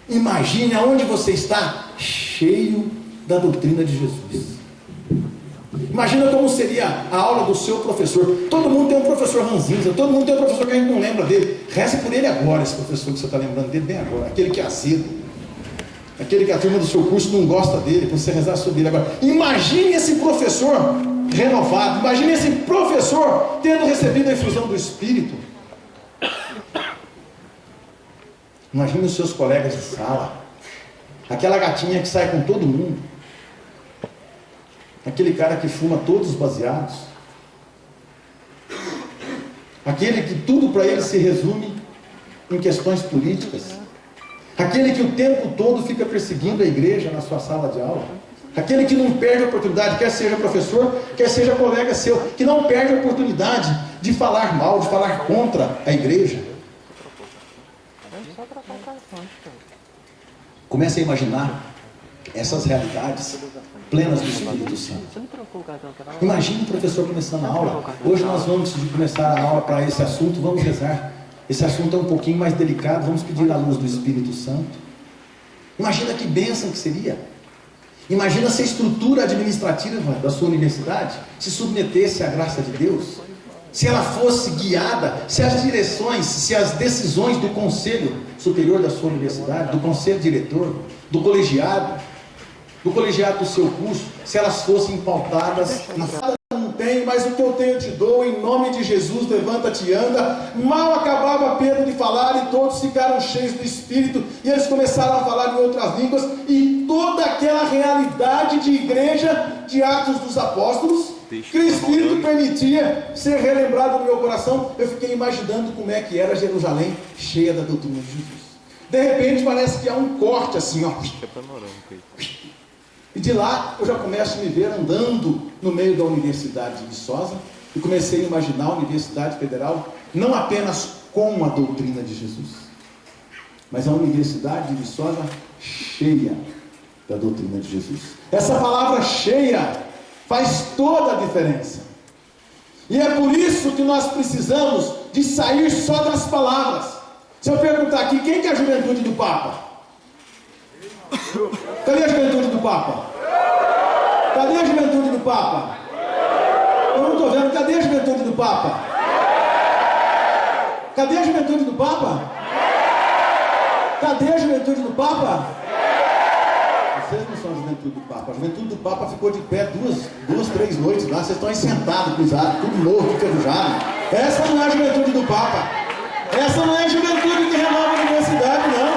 Imagine aonde você está, cheio da doutrina de Jesus. Imagina como seria a aula do seu professor. Todo mundo tem um professor ranzinza, todo mundo tem um professor que a gente não lembra dele. Reze por ele agora, esse professor que você está lembrando dele, bem agora. Aquele que é azedo, aquele que a turma do seu curso não gosta dele, para você rezar sobre ele agora. Imagine esse professor renovado, imagine esse professor tendo recebido a infusão do Espírito. Imagine os seus colegas de sala, aquela gatinha que sai com todo mundo, aquele cara que fuma todos os baseados, aquele que tudo para ele se resume em questões políticas, aquele que o tempo todo fica perseguindo a igreja na sua sala de aula, aquele que não perde a oportunidade, quer seja professor, quer seja colega seu, que não perde a oportunidade de falar mal, de falar contra a igreja. Comece a imaginar essas realidades plenas do Espírito Santo. Imagine o professor começando a aula. Hoje nós vamos começar a aula para esse assunto, vamos rezar. Esse assunto é um pouquinho mais delicado, vamos pedir a luz do Espírito Santo. Imagina que bênção que seria. Imagina se a estrutura administrativa da sua universidade se submetesse à graça de Deus. Se ela fosse guiada, se as direções, se as decisões do conselho superior da sua universidade, do conselho diretor, do colegiado do seu curso, se elas fossem pautadas na fala. Não tenho, mas o que eu tenho te dou, em nome de Jesus, levanta-te e anda. Mal acabava Pedro de falar e todos ficaram cheios do Espírito e eles começaram a falar em outras línguas, e toda aquela realidade de igreja de Atos dos Apóstolos, que o Espírito permitia ser relembrado no meu coração. Eu fiquei imaginando como é que era Jerusalém cheia da doutrina de Jesus. De repente parece que há um corte assim, ó. E de lá eu já começo a me ver andando no meio da Universidade de Viçosa e comecei a imaginar a Universidade Federal não apenas com a doutrina de Jesus, mas a Universidade de Viçosa cheia da doutrina de Jesus. Essa palavra cheia faz toda a diferença. E é por isso que nós precisamos de sair só das palavras. Se eu perguntar aqui, quem que é a juventude do Papa? Cadê a juventude do Papa? Cadê a juventude do Papa? Eu não estou vendo. Cadê a juventude do Papa? Cadê a juventude do Papa? Cadê a juventude do Papa? Vocês não são a juventude do Papa. A juventude do Papa ficou de pé duas, 3 noites lá. Vocês estão aí sentados, cruzados, tudo novo, tudo enferrujado. Essa não é a juventude do Papa. Essa não é a juventude que renova a universidade, não.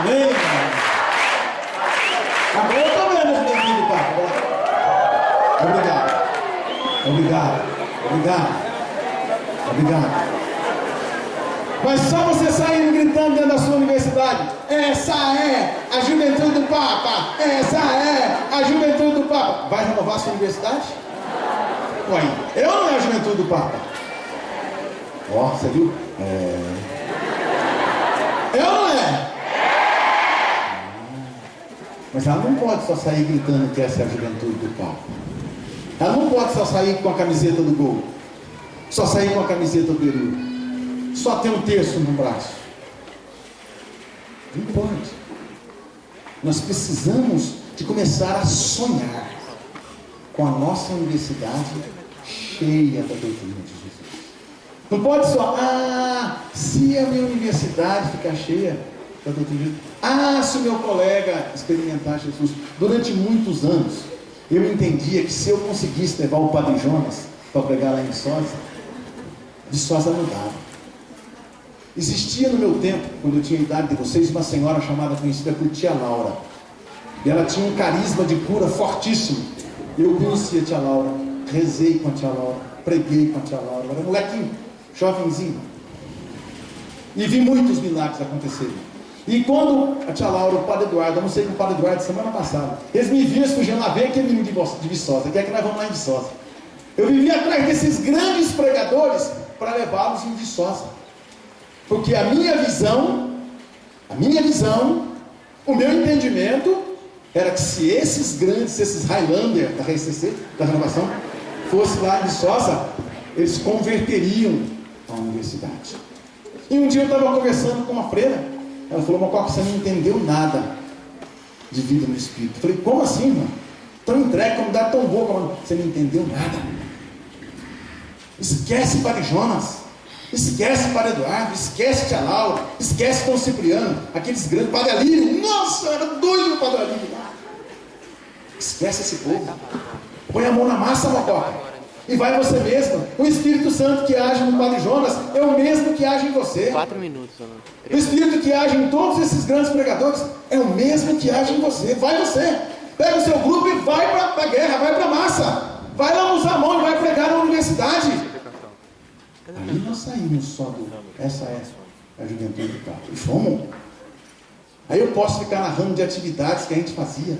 Amém. Agora eu estou vendo a juventude do Papa. Obrigado. Mas só você saindo gritando dentro da sua universidade: essa é a juventude do Papa, essa é a juventude do Papa. Vai renovar a sua universidade? Ué, eu não é a juventude do Papa. Ó, você viu? Eu não é. Mas ela não pode só sair gritando que essa é a juventude do Papa. Ela não pode só sair com a camiseta do gol, só sair com a camiseta do Peru, só ter um terço no braço. Não pode. Nós precisamos de começar a sonhar com a nossa universidade cheia da doutrina de Jesus. Não pode só, se a minha universidade ficar cheia da doutrina de Jesus, se o meu colega experimentar Jesus. Durante muitos anos eu entendia que se eu conseguisse levar o Padre Jonas para pregar lá em Viçosa não dava. Existia no meu tempo, quando eu tinha a idade de vocês, uma senhora chamada, conhecida por Tia Laura. E ela tinha um carisma de cura fortíssimo. Eu conhecia a Tia Laura, rezei com a Tia Laura, preguei com a Tia Laura. Eu era molequinho, jovenzinho. E vi muitos milagres acontecerem. E quando a Tia Laura, o Padre Eduardo, eu não sei com o Padre Eduardo semana passada, eles me viram fugindo lá, vem aquele menino de Viçosa, quer que nós vamos lá em Viçosa. Eu vivia atrás desses grandes pregadores para levá-los em Viçosa. Porque a minha visão, o meu entendimento era que se esses grandes, esses Highlander da RCC, da renovação, fossem lá em Viçosa, eles converteriam a universidade. E um dia eu estava conversando com uma freira, ela falou: Mococa, você não entendeu nada de vida no Espírito. Eu falei: como assim, irmão? Tão entregue, comunidade tão boa, como... Você não entendeu nada. Esquece Padre Jonas, esquece Padre Eduardo, esquece Tia Laura, esquece Dom Cipriano, aqueles grandes, Padre Alírio. Nossa, era doido o Padre Alírio lá. Esquece esse povo. Põe a mão na massa, Mococa. E vai você mesmo. O Espírito Santo que age no Padre Jonas é o mesmo que age em você. 4 minutos. O Espírito que age em todos esses grandes pregadores é o mesmo que age em você. Vai você. Pega o seu grupo e vai para a guerra, vai para a massa. Vai lá usar a mão e vai pregar na universidade. Aí nós saímos só do... Essa é a juventude do Papa. E fomos. Aí eu posso ficar narrando de atividades que a gente fazia.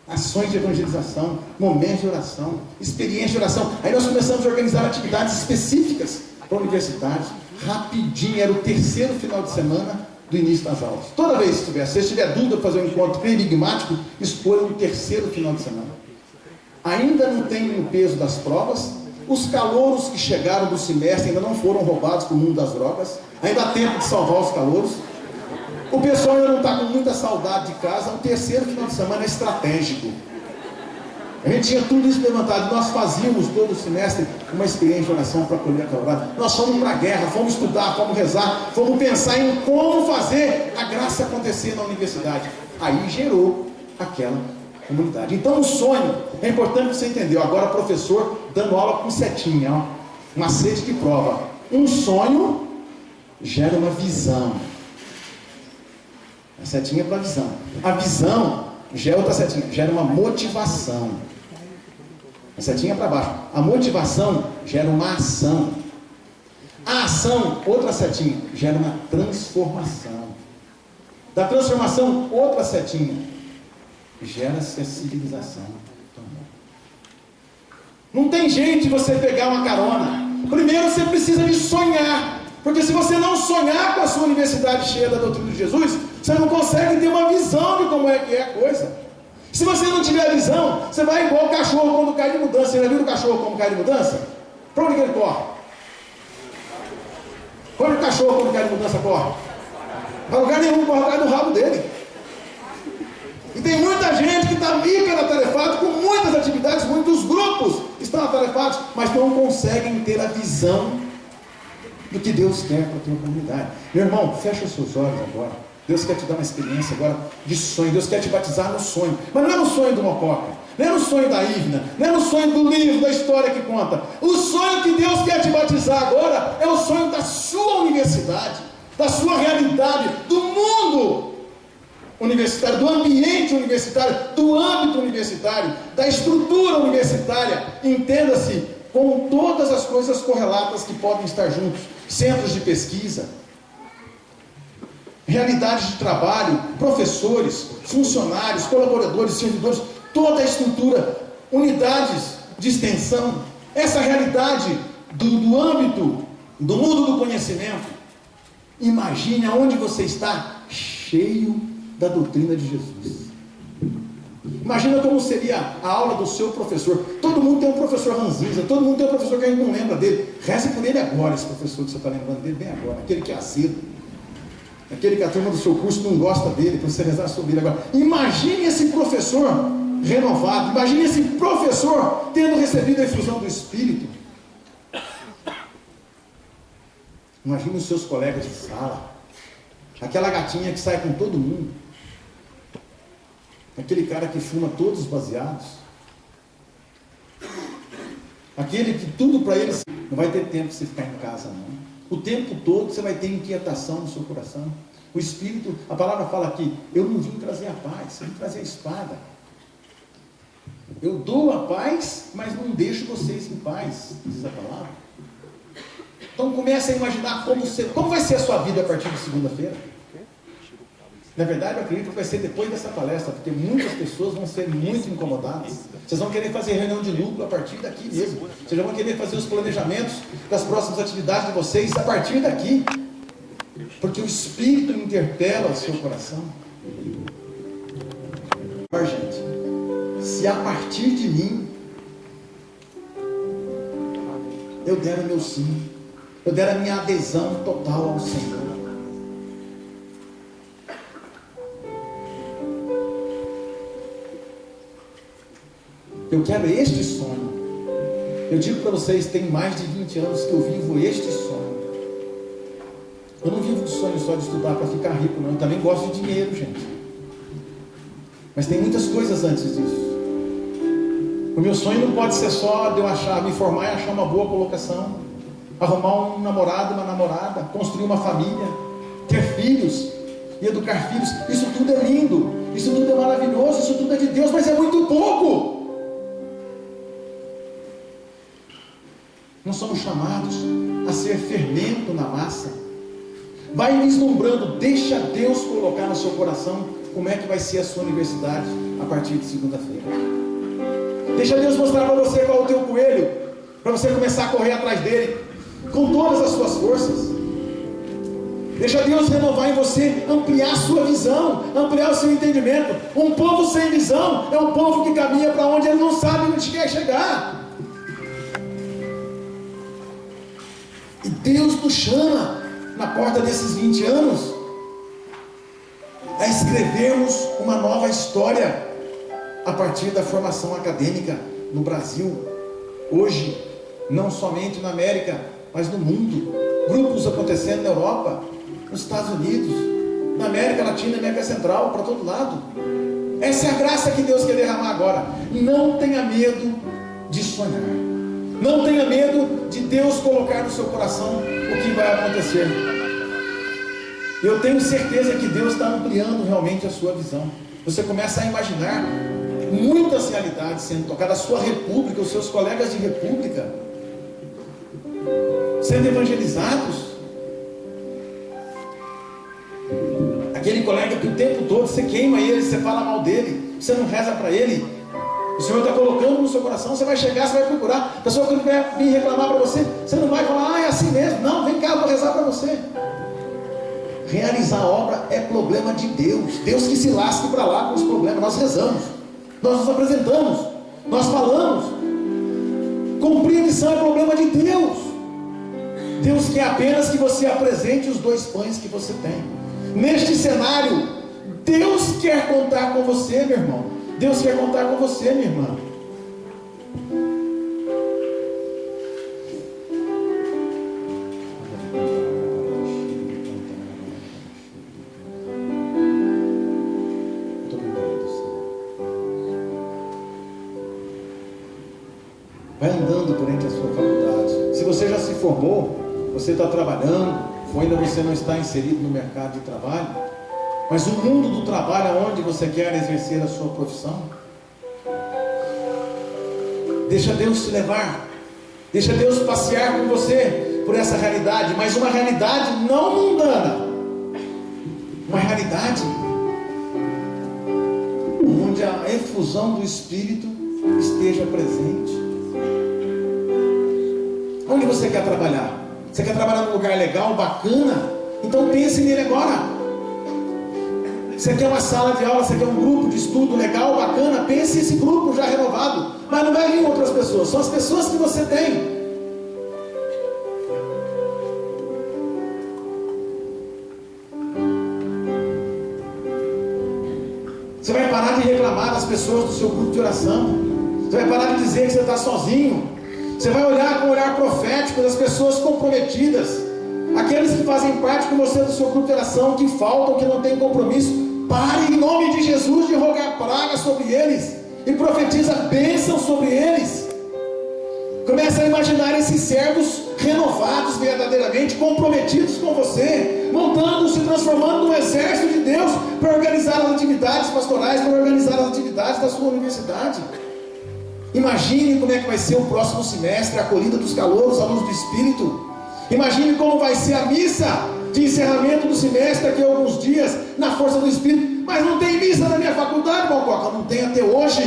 Ações de evangelização, momentos de oração, experiência de oração. Aí nós começamos a organizar atividades específicas para universitários. Rapidinho, era o terceiro final de semana do início das aulas. Toda vez que tiver, se tiver dúvida para fazer um encontro enigmático, escolha o terceiro final de semana. Ainda não tem o peso das provas. Os calouros que chegaram do semestre ainda não foram roubados pelo mundo das drogas. Ainda há tempo de salvar os calouros. O pessoal ainda não está com muita saudade de casa. O terceiro final de semana é estratégico. A gente tinha tudo isso levantado. Nós fazíamos todo o semestre uma experiência de oração para acolher a Calvário. Nós fomos para a guerra, fomos estudar, fomos rezar, fomos pensar em como fazer a graça acontecer na universidade. Aí gerou aquela comunidade. Então o sonho, é importante você entender. Agora professor dando aula com setinha, ó, macete de prova. Um sonho gera uma visão. A setinha é para a visão. A visão gera outra setinha, gera uma motivação. A setinha é para baixo. A motivação gera uma ação. A ação, outra setinha, gera uma transformação. Da transformação, outra setinha, gera-se a civilização. Não tem jeito de você pegar uma carona. Primeiro você precisa de sonhar. Porque se você não sonhar com a sua universidade cheia da doutrina de Jesus, você não consegue ter uma visão de como é que é a coisa. Se você não tiver visão, você vai igual o cachorro quando cai de mudança. Você já viu o cachorro como cai de mudança? Para onde que ele corre? Quando o cachorro quando cai de mudança corre? Para lugar nenhum, corre atrás do rabo dele. E tem muita gente que está mica atarefado com muitas atividades, muitos grupos estão atarefados, mas não conseguem ter a visão do que Deus quer para a tua comunidade. Meu irmão, fecha os seus olhos agora. Deus quer te dar uma experiência agora de sonho. Deus quer te batizar no sonho. Mas não é no sonho do Mococa, não é no sonho da Ivna, não é no sonho do livro, da história que conta. O sonho que Deus quer te batizar agora é o sonho da sua universidade, da sua realidade, do mundo universitário, do ambiente universitário, do âmbito universitário, da estrutura universitária. Entenda-se, com todas as coisas correlatas que podem estar juntos. Centros de pesquisa, realidades de trabalho, professores, funcionários, colaboradores, servidores, toda a estrutura, unidades de extensão, essa realidade do âmbito, do mundo do conhecimento. Imagine aonde você está, cheio da doutrina de Jesus. Imagina como seria a aula do seu professor. Todo mundo tem um professor ranzinza, todo mundo tem um professor que a gente não lembra dele. Reze por ele agora, esse professor que você está lembrando dele, bem agora, aquele que é azedo, aquele que a turma do seu curso não gosta dele, para você rezar sobre ele agora. Imagine esse professor renovado, imagine esse professor tendo recebido a infusão do Espírito. Imagine os seus colegas de sala, aquela gatinha que sai com todo mundo, aquele cara que fuma todos os baseados, aquele que tudo para ele, não vai ter tempo de você ficar em casa não. O tempo todo você vai ter inquietação no seu coração. O Espírito, a palavra fala aqui, eu não vim trazer a paz, eu vim trazer a espada. Eu dou a paz, mas não deixo vocês em paz, diz a palavra. Então comece a imaginar como vai ser a sua vida a partir de segunda-feira. Na verdade, eu acredito que vai ser depois dessa palestra, porque muitas pessoas vão ser muito incomodadas. Vocês vão querer fazer reunião de lucro a partir daqui mesmo. Vocês já vão querer fazer os planejamentos das próximas atividades de vocês a partir daqui. Porque o Espírito interpela o seu coração. Gente, se a partir de mim eu der o meu sim, eu der a minha adesão total ao Senhor. Eu quero este sonho. Eu digo para vocês, tem mais de 20 anos que eu vivo este sonho. Eu não vivo de sonho só de estudar para ficar rico, não. Eu também gosto de dinheiro, gente. Mas tem muitas coisas antes disso. O meu sonho não pode ser só de eu me formar e achar uma boa colocação, arrumar um namorado, uma namorada, construir uma família, ter filhos e educar filhos. Isso tudo é lindo, isso tudo é maravilhoso, isso tudo é de Deus, mas é muito pouco. Nós somos chamados a ser fermento na massa. Vai vislumbrando, deixa Deus colocar no seu coração como é que vai ser a sua universidade a partir de segunda-feira. Deixa Deus mostrar para você qual é o teu coelho, para você começar a correr atrás dele com todas as suas forças. Deixa Deus renovar em você, ampliar a sua visão, ampliar o seu entendimento. Um povo sem visão é um povo que caminha para onde ele não sabe onde quer chegar. E Deus nos chama, na porta desses 20 anos, a escrevermos uma nova história a partir da formação acadêmica no Brasil. Hoje, não somente na América, mas no mundo. Grupos acontecendo na Europa, nos Estados Unidos, na América Latina, na América Central, para todo lado. Essa é a graça que Deus quer derramar agora. Não tenha medo de sonhar. Não tenha medo de Deus colocar no seu coração o que vai acontecer. Eu tenho certeza que Deus está ampliando realmente a sua visão. Você começa a imaginar muitas realidades sendo tocadas. A sua república, os seus colegas de república sendo evangelizados. Aquele colega que o tempo todo você queima ele, você fala mal dele, você não reza para ele. O Senhor está colocando no seu coração. Você vai chegar, você vai procurar. A pessoa que vier vir reclamar para você, você não vai falar, é assim mesmo. Não, vem cá, eu vou rezar para você. Realizar a obra é problema de Deus. Deus que se lasque para lá com os problemas. Nós rezamos, nós nos apresentamos, nós falamos. Cumprir a missão é problema de Deus. Deus quer apenas que você apresente os 2 pães que você tem. Neste cenário, Deus quer contar com você, meu irmão. Deus quer contar com você, minha irmã. Vai andando por entre a sua faculdade. Se você já se formou, você está trabalhando, ou ainda você não está inserido no mercado de trabalho, mas o mundo do trabalho é onde você quer exercer a sua profissão. Deixa Deus te levar. Deixa Deus passear com você por essa realidade, mas uma realidade não mundana. Uma realidade onde a efusão do Espírito esteja presente. Onde você quer trabalhar? Você quer trabalhar num lugar legal, bacana? Então pense nele agora. Você quer uma sala de aula, você quer um grupo de estudo legal, bacana? Pense nesse grupo já renovado. Mas não vai vir outras pessoas, são as pessoas que você tem. Você vai parar de reclamar das pessoas do seu grupo de oração. Você vai parar de dizer que você está sozinho. Você vai olhar com um olhar profético das pessoas comprometidas. Aqueles que fazem parte com você do seu grupo de oração, que faltam, que não têm compromisso. Pare em nome de Jesus de rogar praga sobre eles e profetiza bênção sobre eles. Começa a imaginar esses servos renovados verdadeiramente, comprometidos com você, montando, se transformando num exército de Deus para organizar as atividades pastorais, para organizar as atividades da sua universidade. Imagine como é que vai ser o próximo semestre, a acolhida dos calouros à luz do Espírito. Imagine como vai ser a missa de encerramento do semestre daqui a alguns dias, na força do Espírito. Mas não tem missa na minha faculdade, Balcoca. Não tem até hoje.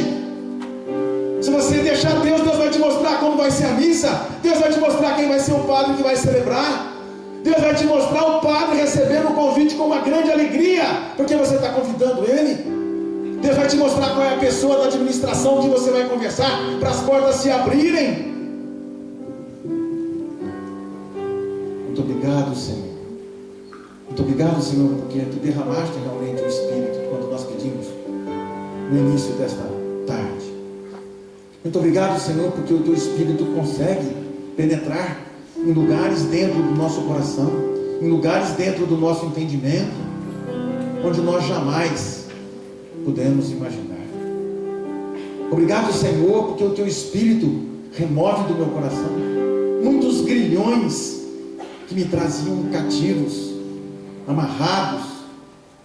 Se você deixar Deus, Deus vai te mostrar como vai ser a missa. Deus vai te mostrar quem vai ser o padre que vai celebrar. Deus vai te mostrar o padre recebendo o convite com uma grande alegria, porque você está convidando ele. Deus vai te mostrar qual é a pessoa da administração que você vai conversar, para as portas se abrirem. Muito obrigado, Senhor. Muito obrigado, Senhor, porque Tu derramaste realmente o Espírito quando nós pedimos no início desta tarde. Muito obrigado, Senhor, porque o Teu Espírito consegue penetrar em lugares dentro do nosso coração, em lugares dentro do nosso entendimento, onde nós jamais pudemos imaginar. Obrigado, Senhor, porque o Teu Espírito remove do meu coração muitos grilhões que me traziam cativos, amarrados,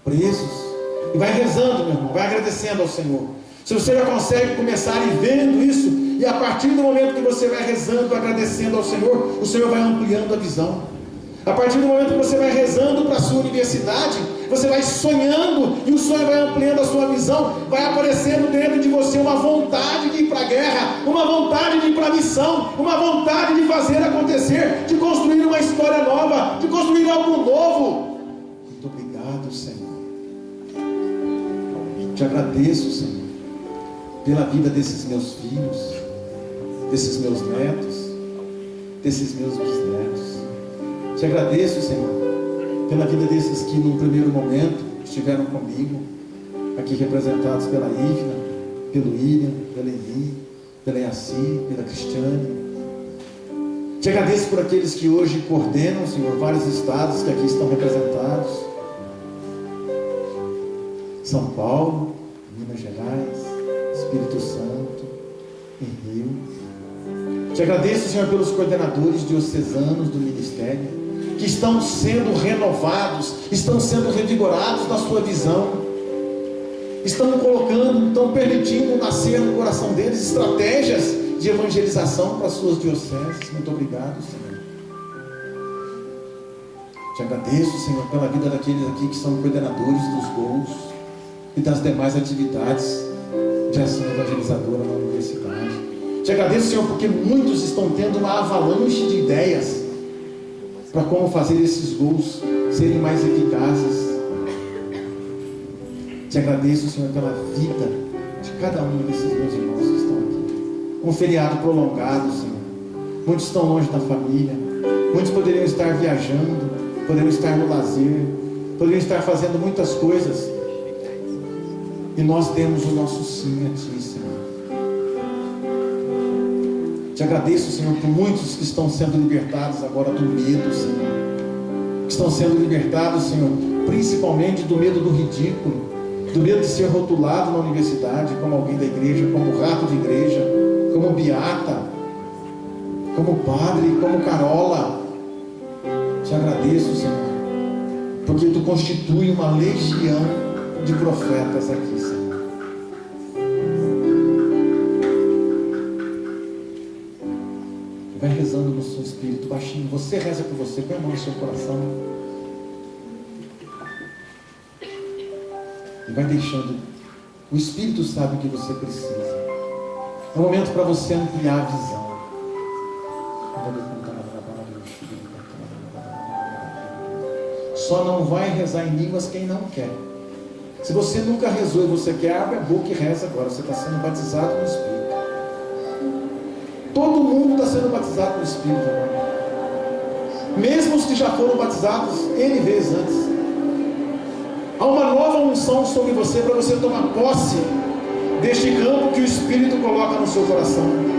presos. E vai rezando, meu irmão, vai agradecendo ao Senhor. Se você já consegue começar a ir vendo isso, e a partir do momento que você vai rezando, agradecendo ao Senhor, o Senhor vai ampliando a visão. A partir do momento que você vai rezando para a sua universidade, você vai sonhando, e o sonho vai ampliando a sua visão, vai aparecendo dentro de você uma vontade de ir para a guerra, uma vontade de ir para a missão, uma vontade de fazer acontecer, de construir uma história nova, de construir algo novo. Muito obrigado, Senhor. Te agradeço, Senhor, pela vida desses meus filhos, desses meus netos, desses meus bisnetos. Te agradeço, Senhor, pela vida desses que no primeiro momento estiveram comigo, aqui representados pela Ivna, pelo William, pela Eli, pela Yaci, pela Cristiane. Te agradeço por aqueles que hoje coordenam, Senhor, vários estados que aqui estão representados: São Paulo, Minas Gerais, Espírito Santo e Rio. Te agradeço, Senhor, pelos coordenadores diocesanos do ministério, que estão sendo renovados, estão sendo revigorados na sua visão, estão colocando, estão permitindo nascer no coração deles estratégias de evangelização para as suas dioceses. Muito obrigado, Senhor. Te agradeço, Senhor, pela vida daqueles aqui que são coordenadores dos gols e das demais atividades de ação evangelizadora na universidade. Te agradeço, Senhor, porque muitos estão tendo uma avalanche de ideias para como fazer esses gols serem mais eficazes. Te agradeço, Senhor, pela vida de cada um desses meus irmãos que estão aqui. Um feriado prolongado, Senhor. Muitos estão longe da família, muitos poderiam estar viajando, poderiam estar no lazer, poderiam estar fazendo muitas coisas, e nós demos o nosso sim a Ti, Senhor. Te agradeço, Senhor, por muitos que estão sendo libertados agora do medo, Senhor. Que estão sendo libertados, Senhor, principalmente do medo do ridículo, do medo de ser rotulado na universidade como alguém da igreja, como rato de igreja, como beata, como padre, como carola. Te agradeço, Senhor, porque Tu constitui uma legião de profetas aqui, Senhor. Vai rezando no seu espírito, baixinho. Você reza por você, põe a mão no seu coração e vai deixando. O Espírito sabe o que você precisa. É um momento para você ampliar a visão. Só não vai rezar em línguas quem não quer. Se você nunca rezou e você quer, abre a boca e reza agora. Você está sendo batizado no Espírito. Todo mundo está sendo batizado no Espírito agora. Mesmo os que já foram batizados N vezes antes. Há uma nova unção sobre você para você tomar posse deste campo que o Espírito coloca no seu coração.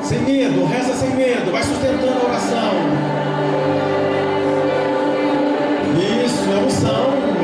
Sem medo, reza sem medo, vai sustentando a oração. Isso, é unção.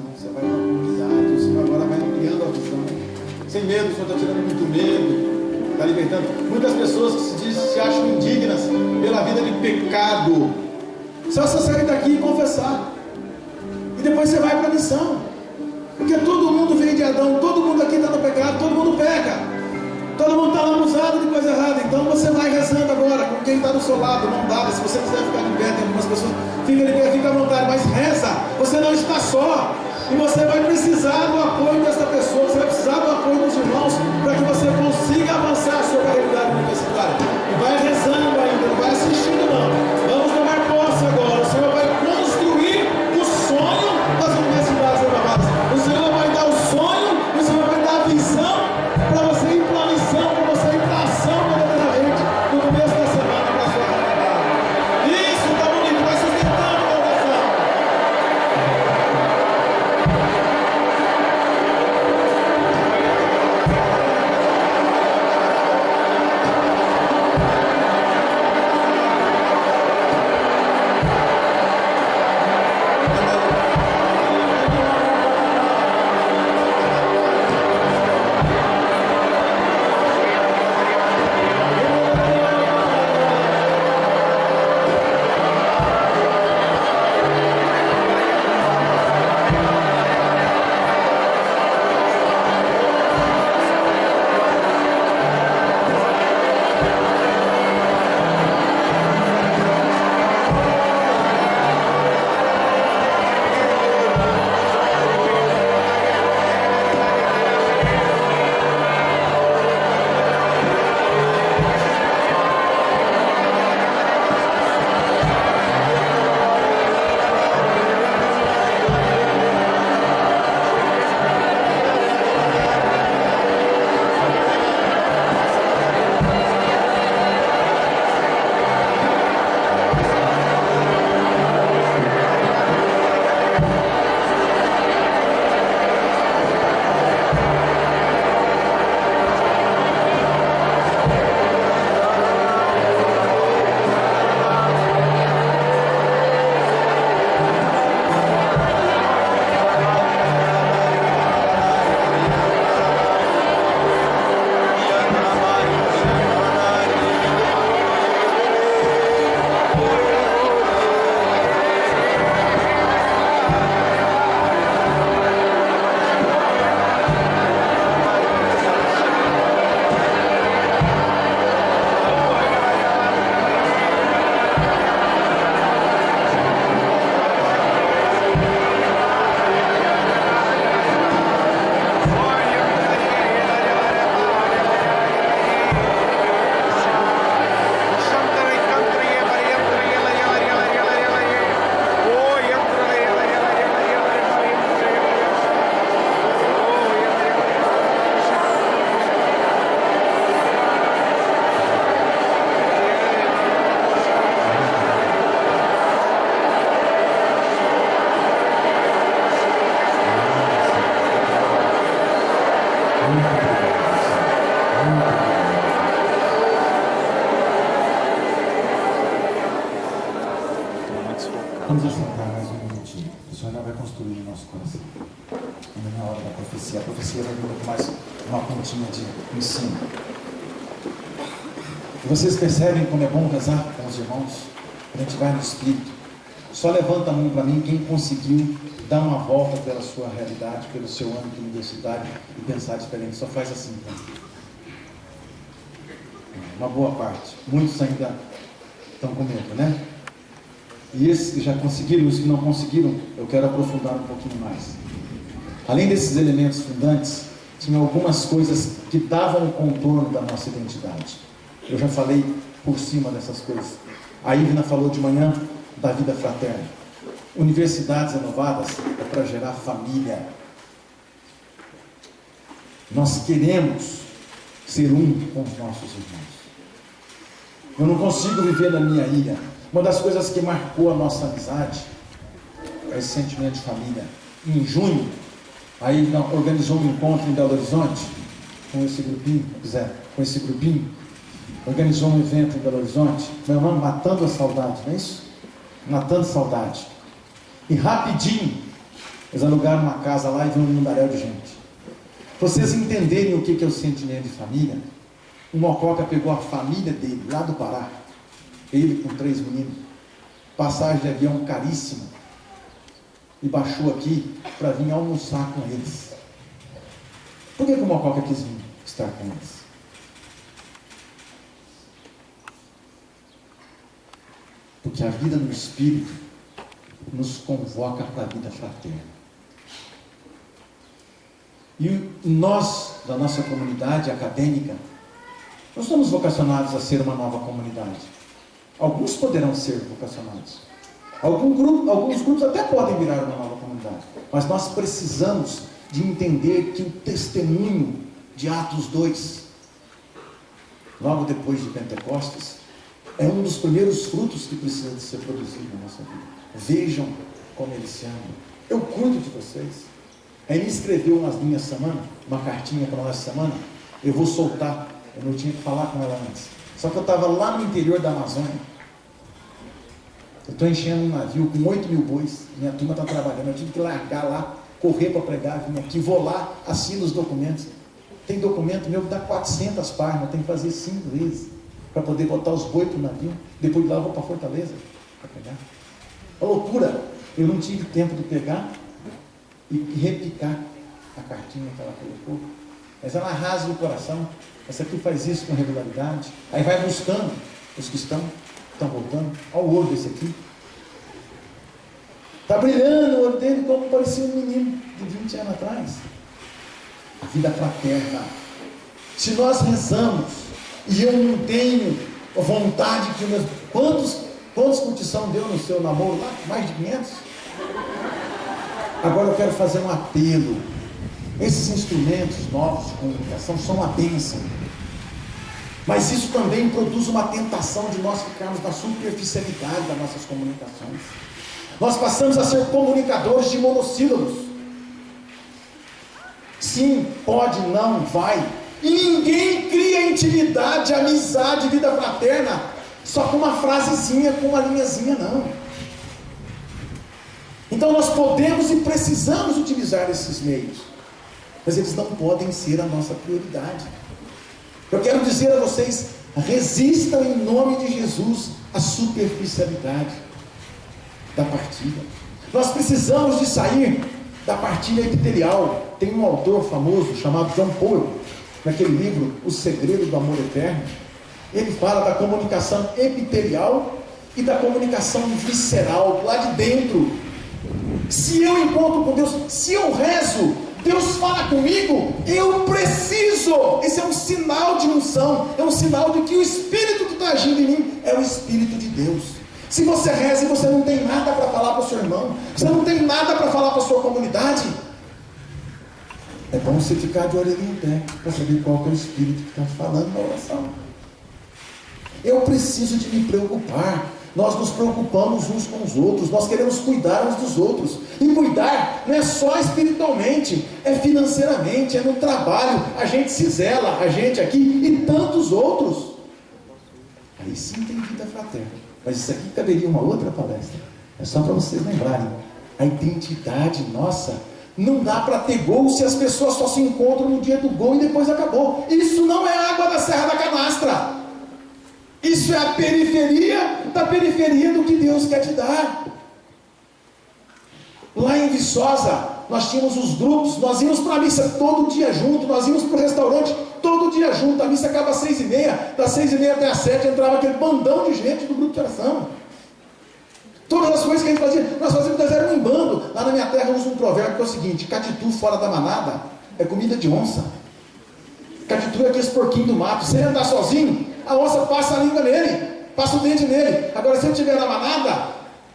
não. Você vai para a comunidade. O Senhor agora vai ampliando a visão. Sem medo, o Senhor está tirando muito medo. Está libertando. Muitas pessoas que se acham indignas pela vida de pecado. Só você sair daqui e confessar. E depois você vai para a missão. Porque todo mundo veio de Adão. Todo mundo aqui está no pecado. Todo mundo peca. Todo mundo está lambuzado de coisa errada. Então você vai rezando agora com quem está do seu lado, mão dada. Se você quiser ficar de pé, tem algumas pessoas, fica de pé, fica à vontade, mas reza. Você não está só. E você vai precisar do apoio dessa pessoa. Você vai precisar do apoio dos irmãos para que você consiga avançar sobre a realidade universitária. E vai rezando ainda, não vai assistindo não. Vamos tomar posse agora. O Senhor vai construir o sonho das universidades renovadas. O Senhor vai dar o sonho, o Senhor vai dar a visão para você ir para a missão, para você ir para a ação verdadeiramente no começo da semana para a sua realidade. Isso, está bonito, vai sustentando a oração. Vamos assentar mais um minutinho. O Senhor ainda vai construir o nosso coração. Ainda na hora da profecia. A profecia vai vir com mais uma pontinha de ensino. E vocês percebem como é bom rezar com os irmãos? A gente vai no Espírito. Só levanta a mão para mim quem conseguiu dar uma volta pela sua realidade, pelo seu âmbito universitário e pensar diferente. Só faz assim, então. Uma boa parte. Muitos ainda estão com medo, né? E esses que já conseguiram, os que não conseguiram, eu quero aprofundar um pouquinho mais. Além desses elementos fundantes, tinha algumas coisas que davam o contorno da nossa identidade. Eu já falei por cima dessas coisas. A Ivna falou de manhã da vida fraterna. Universidades renovadas é para gerar família. Nós queremos ser um com os nossos irmãos. Eu não consigo viver na minha ilha. Uma das coisas que marcou a nossa amizade é esse sentimento de família. Em junho, a Ivna organizou um encontro em Belo Horizonte com esse grupinho, organizou um evento em Belo Horizonte, meu nome, Matando a Saudade, não é isso? Matando Saudade. E rapidinho, Eles alugaram uma casa lá e viram um mundaréu de gente. Vocês entenderem o que é o sentimento de família, o Mococa pegou a família dele, lá do Pará, ele com 3 meninos, passagem de avião caríssima, e baixou aqui para vir almoçar com eles. Por que o Mococa quis vir estar com eles? Porque a vida no Espírito nos convoca para a vida fraterna. E nós, da nossa comunidade acadêmica, nós somos vocacionados a ser uma nova comunidade. Alguns poderão ser vocacionados. Alguns grupos até podem virar uma nova comunidade. Mas nós precisamos de entender que o testemunho de Atos 2, logo depois de Pentecostes, é um dos primeiros frutos que precisa de ser produzido na nossa vida. Vejam como eles se amam. Eu cuido de vocês. Aí me escreveu umas linhas semana, uma cartinha para nós essa semana. Eu vou soltar. Eu não tinha que falar com ela antes. Só que eu estava lá no interior da Amazônia. Eu estou enchendo um navio com 8 mil bois. Minha turma está trabalhando. Eu tive que largar lá, correr para pregar, vim aqui, vou lá, assino os documentos. Tem documento meu que dá 400 páginas. Tem que fazer 5 vezes para poder botar os bois para o navio. Depois de lá eu vou para Fortaleza para pregar. Uma loucura. Eu não tive tempo de pegar e repicar a cartinha que ela colocou. Mas ela rasga o coração. Essa aqui faz isso com regularidade. Aí vai buscando os que estão voltando. Olha o olho desse aqui. Está brilhando o olho dele como parecia um menino de 20 anos atrás. A vida fraterna. Se nós rezamos e eu não tenho vontade que meus... Quantos curtição deu no seu namoro lá? Mais de 500? Agora eu quero fazer um apelo. Esses instrumentos novos de comunicação são uma bênção. Mas isso também produz uma tentação de nós ficarmos na superficialidade das nossas comunicações. Nós passamos a ser comunicadores de monossílabos. Sim, pode, não, vai. E ninguém cria intimidade, amizade, vida fraterna só com uma frasezinha, com uma linhazinha, não. Então nós podemos e precisamos utilizar esses meios, mas eles não podem ser a nossa prioridade. Eu quero dizer a vocês, resistam em nome de Jesus à superficialidade da partilha. Nós precisamos de sair da partilha epitelial. Tem um autor famoso chamado John Powell, naquele livro O Segredo do Amor Eterno. Ele fala da comunicação epitelial e da comunicação visceral, lá de dentro. Se eu encontro com Deus, se eu rezo, Deus fala comigo, eu preciso. Esse é um sinal de unção, é um sinal de que o Espírito que está agindo em mim é o Espírito de Deus. Se você reza e você não tem nada para falar para o seu irmão, você não tem nada para falar para a sua comunidade, é bom você ficar de orelha em pé, para saber qual que é o Espírito que está falando na oração. Eu preciso de me preocupar. Nós nos preocupamos uns com os outros, nós queremos cuidar uns dos outros. E cuidar não é só espiritualmente, é financeiramente, é no trabalho. A gente se zela, a gente aqui e tantos outros. Aí sim tem vida fraterna. Mas isso aqui caberia uma outra palestra. É só para vocês lembrarem. A identidade nossa, não dá para ter gol se as pessoas só se encontram no dia do gol e depois acabou. Isso não é água da Serra da Canastra. Isso é a periferia da periferia do que Deus quer te dar. Lá em Viçosa, nós tínhamos os grupos, nós íamos para a missa todo dia junto, nós íamos para o restaurante todo dia junto. A missa acaba às 6h30, das 6h30 até às 7 entrava aquele bandão de gente do grupo de oração. Todas as coisas que a gente fazia, nós fazíamos deserto em bando. Lá na minha terra eu uso um provérbio que é o seguinte: catitu fora da manada é comida de onça. Catitu é aqueles porquinhos do mato. Se ele andar sozinho, a onça passa a língua nele, passa o dente nele. Agora se ele estiver na manada,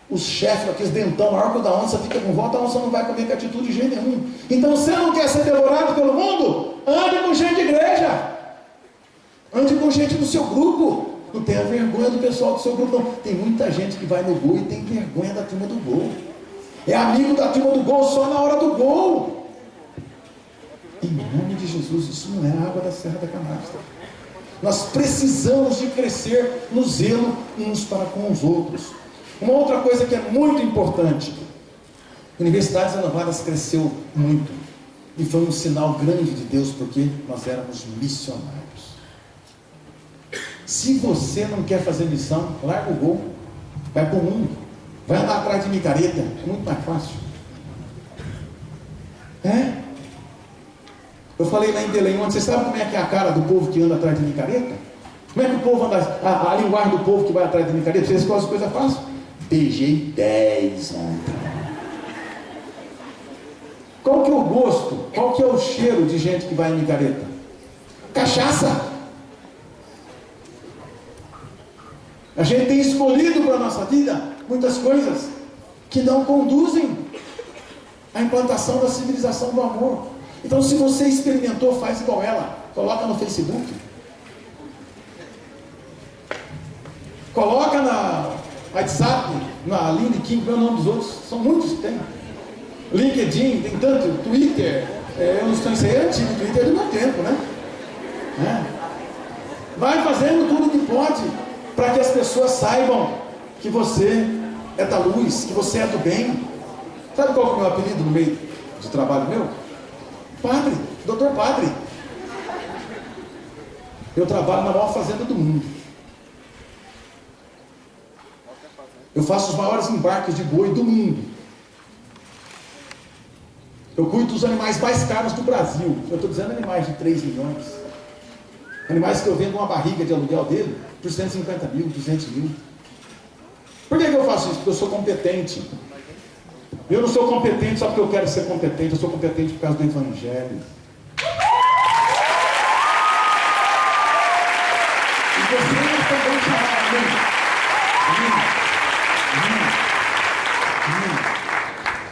os chefes, aqueles dentão maior que o da onça, fica com volta, a onça não vai comer catitu de jeito nenhum. Então você não quer ser devorado pelo mundo? Ande com gente de igreja, ande com gente do seu grupo. Não tenha vergonha do pessoal do seu grupo, não. Tem muita gente que vai no gol e tem vergonha da turma do gol. É amigo da turma do gol só na hora do gol. Em nome de Jesus, isso não é água da Serra da Canastra. Nós precisamos de crescer no zelo uns para com os outros. Uma outra coisa que é muito importante: Universidades Renovadas cresceu muito. E foi um sinal grande de Deus, porque nós éramos missionários. Se você não quer fazer missão, larga o gol. Vai para o mundo. Vai andar atrás de micareta. É muito mais fácil. Eu falei lá em Belém, onde você sabe como é que é a cara do povo que anda atrás de micareta? Como é que o povo anda, a linguagem do povo que vai atrás de micareta? Vocês gostam de coisa fácil? Beijei 10 ontem. Qual que é o gosto? Qual que é o cheiro de gente que vai em micareta? Cachaça. A gente tem escolhido para a nossa vida muitas coisas que não conduzem à implantação da civilização do amor. Então, se você experimentou, faz igual ela. Coloca no Facebook. Coloca na WhatsApp, na LinkedIn, qual é o nome dos outros? São muitos que tem. LinkedIn, tem tanto, Twitter. Eu não estou isso aí, é antigo, Twitter é do meu tempo, né? Vai fazendo tudo que pode para que as pessoas saibam que você é da luz, que você é do bem. Sabe qual é o meu apelido no meio de trabalho meu? Padre, doutor Padre. Eu trabalho na maior fazenda do mundo. Eu faço os maiores embarques de boi do mundo. Eu cuido dos animais mais caros do Brasil. Eu estou dizendo animais de 3 milhões. Animais que eu vendo uma barriga de aluguel dele por 150 mil, 200 mil. Por que eu faço isso? Porque eu sou competente. Eu não sou competente só porque eu quero ser competente. Eu sou competente por causa do Evangelho. E você também chamado.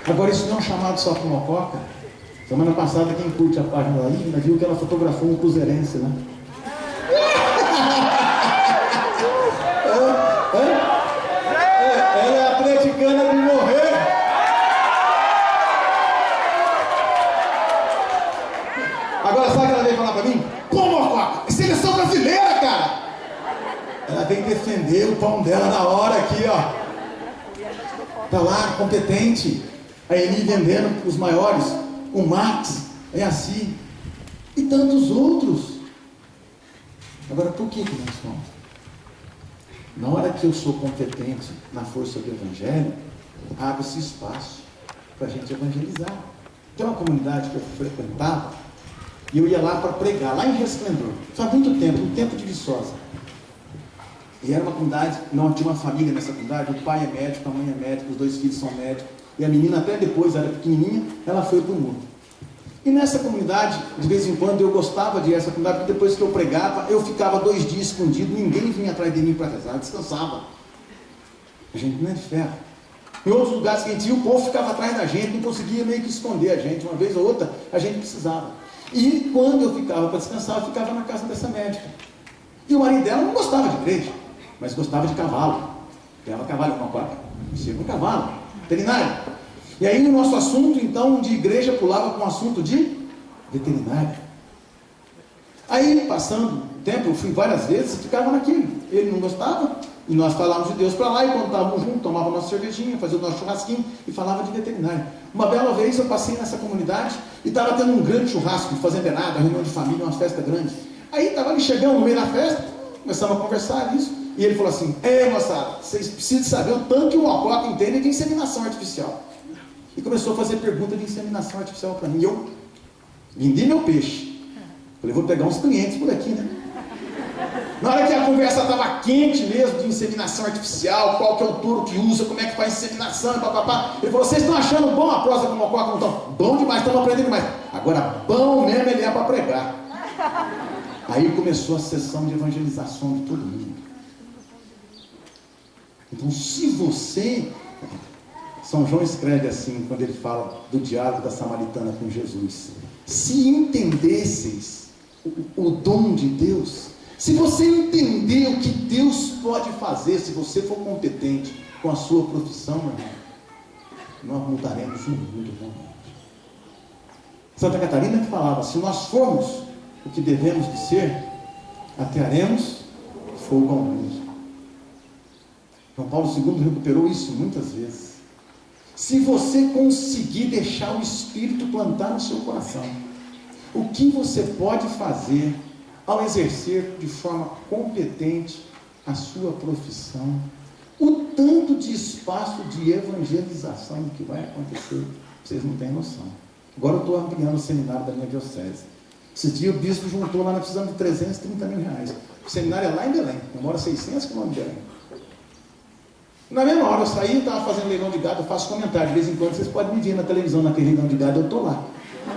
Agora, isso não é um chamado só para Mococa. Semana passada, quem curte a página da Lívia viu que ela fotografou um cruzeirense, né? Ela é atleticana de morrer. Agora, sabe o que ela veio falar para mim? Pô, Mococa, seleção brasileira, cara! Ela veio defender o pão dela na hora aqui, ó. Tá lá, competente. A Eni vendendo os maiores, o Max, é assim, e tantos outros. Agora, por que nós somos? Na hora que eu sou competente na força do Evangelho, abre-se espaço para a gente evangelizar. Tem uma comunidade que eu frequentava, e eu ia lá para pregar, lá em Resplendor, faz muito tempo, no tempo de Viçosa. E era uma comunidade, não tinha uma família nessa comunidade, o pai é médico, a mãe é médica, os 2 filhos são médicos. E a menina, até depois, era pequenininha, ela foi para o mundo. E nessa comunidade, de vez em quando, eu gostava de ir a essa comunidade, porque depois que eu pregava, eu ficava 2 dias escondido, ninguém vinha atrás de mim para rezar, eu descansava. A gente não é de ferro. Em outros lugares que a gente ia, o povo ficava atrás da gente, não conseguia meio que esconder a gente. Uma vez ou outra, a gente precisava. E quando eu ficava para descansar, eu ficava na casa dessa médica. E o marido dela não gostava de igreja, mas gostava de cavalo. Pegava cavalo com uma quadra, chega um cavalo. Veterinário. E aí o nosso assunto, então, de igreja pulava para um assunto de veterinário. Aí, passando o tempo, eu fui várias vezes e ficava naquilo. Ele não gostava, e nós falávamos de Deus para lá, e quando estávamos juntos, tomava nossa cervejinha, fazia o nosso churrasquinho, e falava de veterinário. Uma bela vez eu passei nessa comunidade, e estava tendo um grande churrasco, fazendeirada, reunião de família, uma festa grande. Aí estava ali chegando no meio da festa, começamos a conversar isso. E ele falou assim, moçada, vocês precisam saber o tanto que o Mococa entende de inseminação artificial. E começou a fazer pergunta de inseminação artificial para mim. E eu vendi meu peixe. Falei, vou pegar uns clientes por aqui, né? Na hora que a conversa estava quente mesmo, de inseminação artificial, qual que é o touro que usa, como é que faz inseminação, papapá. Ele falou, vocês estão achando bom a prosa com o Mococa? Não estão? Bom demais, estamos aprendendo demais. Agora, bom mesmo ele é para pregar. Aí começou a sessão de evangelização de todo mundo. Então, se você... São João escreve assim, quando ele fala do diálogo da samaritana com Jesus. Se entendesseis o dom de Deus, se você entender o que Deus pode fazer, se você for competente com a sua profissão, meu irmão, nós mudaremos o mundo realmente. Santa Catarina que falava, se nós formos o que devemos de ser, atearemos fogo ao mundo. João Paulo II recuperou isso muitas vezes. Se você conseguir deixar o Espírito plantar no seu coração, o que você pode fazer ao exercer de forma competente a sua profissão, o tanto de espaço de evangelização que vai acontecer, vocês não têm noção. Agora eu estou ampliando o seminário da minha diocese. Esse dia o bispo juntou lá, nós precisamos de 330 mil reais. O seminário é lá em Belém, demora 600 quilômetros de Belém. Na mesma hora eu saí, estava fazendo leilão de gado, eu faço comentário, de vez em quando vocês podem me ver na televisão, naquele leilão de gado, eu estou lá.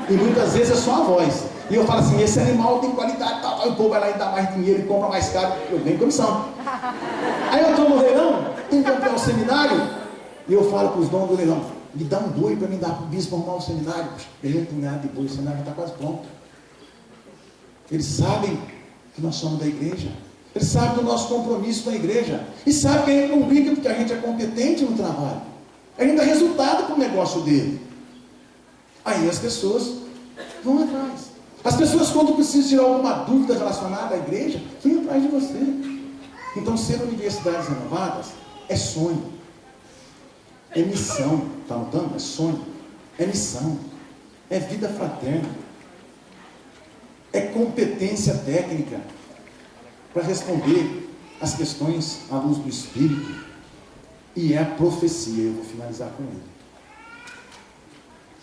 E muitas vezes é só a voz. E eu falo assim, esse animal tem qualidade, tal, tal. E o povo vai lá e dá mais dinheiro e compra mais caro, eu ganho comissão. Aí eu estou no leilão, tem que ampliar o seminário, e eu falo para os donos do leilão, me dá um boi para me dar para o bispo arrumar o seminário. Ganhei um punhado de boi, o seminário já está quase pronto. Eles sabem que nós somos da igreja. Eles sabem do nosso compromisso com a igreja. E sabem que a gente não briga porque a gente é competente no trabalho. A gente dá resultado para o negócio dele. Aí as pessoas vão atrás. As pessoas, quando precisam tirar alguma dúvida relacionada à igreja, vêm atrás de você. Então, ser universidades renovadas é sonho. É missão. Está notando? É sonho. É missão. É vida fraterna. É competência técnica para responder as questões à luz do Espírito. E é a profecia. Eu vou finalizar com ele.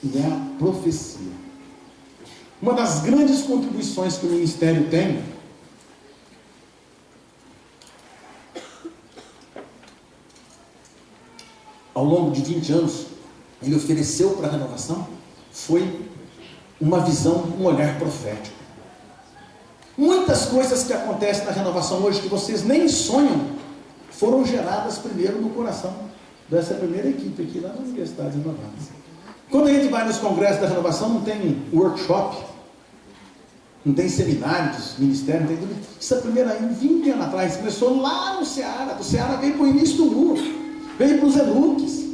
E é a profecia. Uma das grandes contribuições que o ministério tem ao longo de 20 anos, ele ofereceu para a renovação, foi uma visão, um olhar profético. Muitas coisas que acontecem na renovação hoje, que vocês nem sonham, foram geradas primeiro no coração dessa primeira equipe aqui lá nas Universidades Renovadas. Quando a gente vai nos congressos da renovação, não tem workshop, não tem seminários, ministério, não tem tudo. Isso é a primeira, 20 anos atrás, começou lá no Ceará. Do Ceará veio para o início do muro, veio para os Eluques.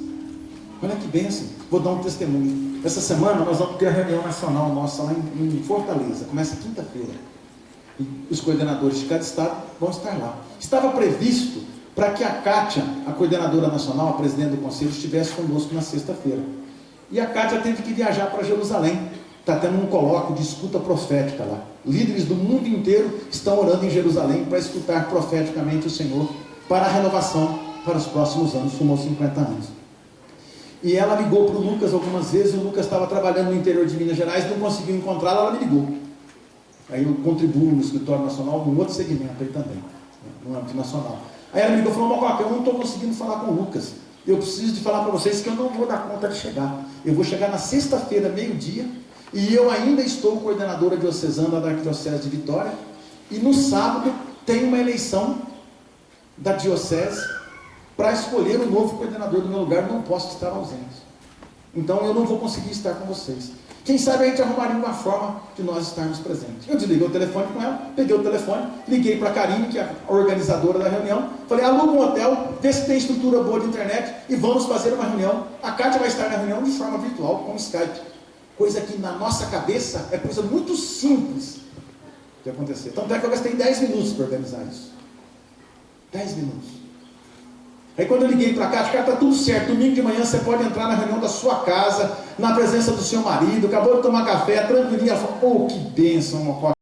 Olha que bênção. Vou dar um testemunho. Essa semana nós vamos ter a reunião nacional nossa lá em Fortaleza, começa quinta-feira. E os coordenadores de cada estado vão estar lá. Estava previsto para que a Kátia, a coordenadora nacional, a presidente do conselho, estivesse conosco na sexta-feira. E a Kátia teve que viajar para Jerusalém. Está tendo um colóquio de escuta profética lá. Líderes do mundo inteiro estão orando em Jerusalém para escutar profeticamente o Senhor para a renovação para os próximos anos. Fumou 50 anos. E ela ligou para o Lucas algumas vezes. O Lucas estava trabalhando no interior de Minas Gerais, não conseguiu encontrá-la, ela me ligou. Aí eu contribuo no escritório nacional, num outro segmento aí também, no âmbito nacional. Aí ela me ligou e falou, Mococa, eu não estou conseguindo falar com o Lucas. Eu preciso de falar para vocês que eu não vou dar conta de chegar. Eu vou chegar na sexta-feira, meio-dia, e eu ainda estou coordenadora diocesana da Arquidiocese de Vitória, e no sábado tem uma eleição da diocese para escolher o novo coordenador do meu lugar, não posso estar ausente. Então eu não vou conseguir estar com vocês. Quem sabe a gente arrumaria uma forma de nós estarmos presentes. Eu desliguei o telefone com ela, peguei o telefone, liguei para a Karine, que é a organizadora da reunião, falei, aluga um hotel, vê se tem estrutura boa de internet e vamos fazer uma reunião. A Kátia vai estar na reunião de forma virtual, com Skype. Coisa que na nossa cabeça é coisa muito simples de acontecer. Tanto é que eu gastei 10 minutos para organizar isso. 10 minutos. Aí quando eu liguei para cá, está tudo certo, domingo de manhã você pode entrar na reunião da sua casa, na presença do seu marido, acabou de tomar café, tranquilinho. Ela falou, oh, que bênção, Mococa.